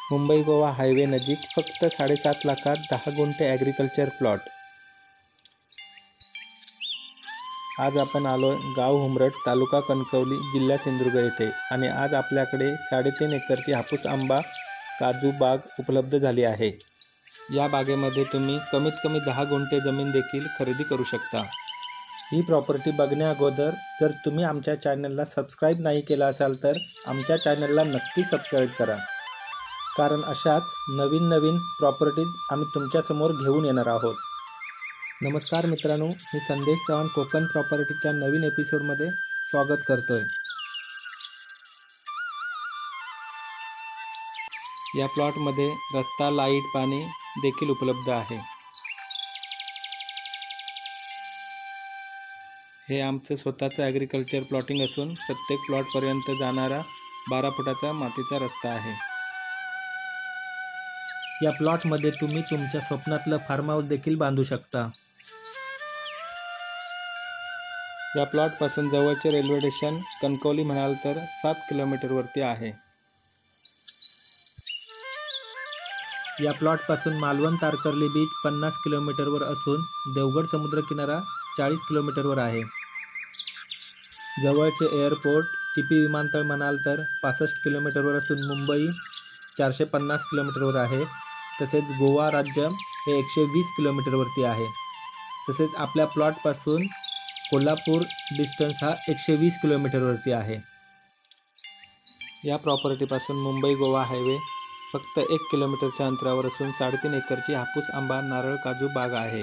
Mumbai Goa highway नजीक फक्त 7.5 लाखात 10 गुंठे ॲग्रिकल्चर प्लॉट। आज आपण आलोय गाव हुमरट, तालुका कणकवली, जिल्हा सिंधुदुर्ग येथे आणि आज आपल्याकडे 3.5 एकरची हापूस आंबा काजू बाग उपलब्ध झाली आहे। या बागेमध्ये तुम्ही कमीत कमी 10 गुंठे जमीन देखील खरेदी करू शकता। ही प्रॉपर्टी बघण्या अगोदर जर तुम्ही आमच्या चॅनलला सबस्क्राईब नाही केला असाल तर आमच्या चॅनलला नक्की सबस्क्राईब करा, कारण अशाच नवीन प्रॉपर्टीज आम्ही तुमच्यासमोर घेऊन येणार आहोत। नमस्कार मित्रांनो, मी संदेश चव्हाण कोकण प्रॉपर्टीच्या नवीन एपिसोडमध्ये स्वागत करतोय। या प्लॉटमध्ये रस्ता, लाईट, पाणी देखील उपलब्ध आहे। हे आमचं स्वतःचं ॲग्रिकल्चर प्लॉटिंग असून प्रत्येक प्लॉटपर्यंत जाणारा 12 फुटाचा मातीचा रस्ता आहे। या प्लॉटमध्ये तुम्ही तुमच्या स्वप्नातलं फार्म हाऊस देखील बांधू शकता। या प्लॉटपासून जवळचे रेल्वे स्टेशन कणकवली म्हणाल तर 7 किलोमीटरवरती आहे। या प्लॉटपासून मालवण तारकर्ली बीच 50 किलोमीटरवर असून देवगड समुद्रकिनारा 40 किलोमीटरवर आहे। जवळचे एअरपोर्ट चिपी विमानतळ म्हणाल तर 65 किलोमीटरवर असून मुंबई 450 किलोमीटरवर आहे। तसेच गोवा राज्य हे 120 किलोमीटरवरती आहे। तसेच आपल्या प्लॉटपासून कोल्हापूर डिस्टन्स हा 120 किलोमीटरवरती आहे। या प्रॉपर्टीपासून मुंबई गोवा हायवे फक्त 1 किलोमीटरच्या अंतरावर असून 3.5 एकरची हापूस आंबा नारळ काजू बाग आहे।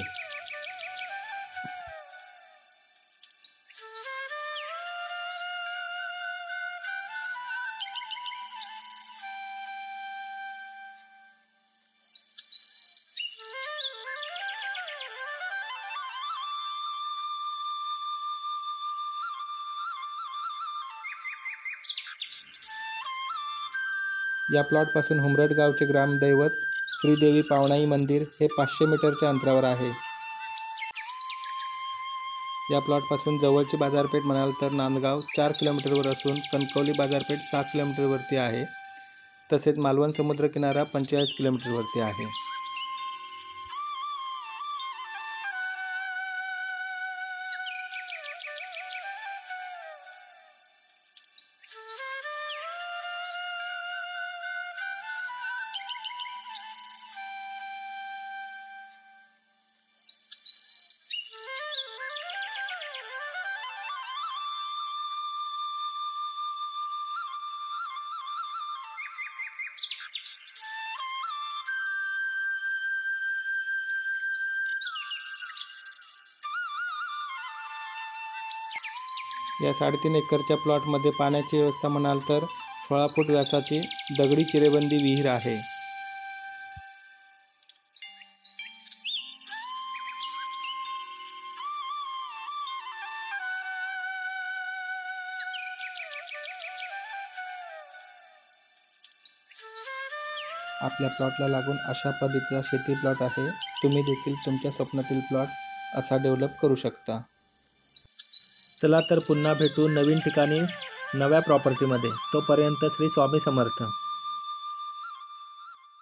या प्लॉटपासून हुमरट गावचे ग्रामदैवत श्रीदेवी पावणाई मंदिर हे 500 मीटरच्या अंतरावर आहे। या प्लॉटपासून जवळची बाजारपेठ म्हणाल तर नांदगाव 4 किलोमीटरवर असून कणकवली बाजारपेठ 6 किलोमीटरवरती आहे। तसेच मालवण समुद्रकिनारा 45 किलोमीटरवरती आहे। या 3.5 एकरच्या प्लॉटमध्ये पाण्याची व्यवस्था म्हणाल तर 16 फूट व्यासाची दगडी चिरेबंदी विहीर आहे। आपल्या प्लॉटला लागून अशा पद्धतीचा शेती प्लॉट आहे। तुम्ही देखील तुमच्या स्वप्नातील प्लॉट असा डेव्हलप करू शकता। चला तर पुन्हा भेटू नवीन ठिकाणी नव्या प्रॉपर्टीमध्ये। तोपर्यंत श्री स्वामी समर्थ।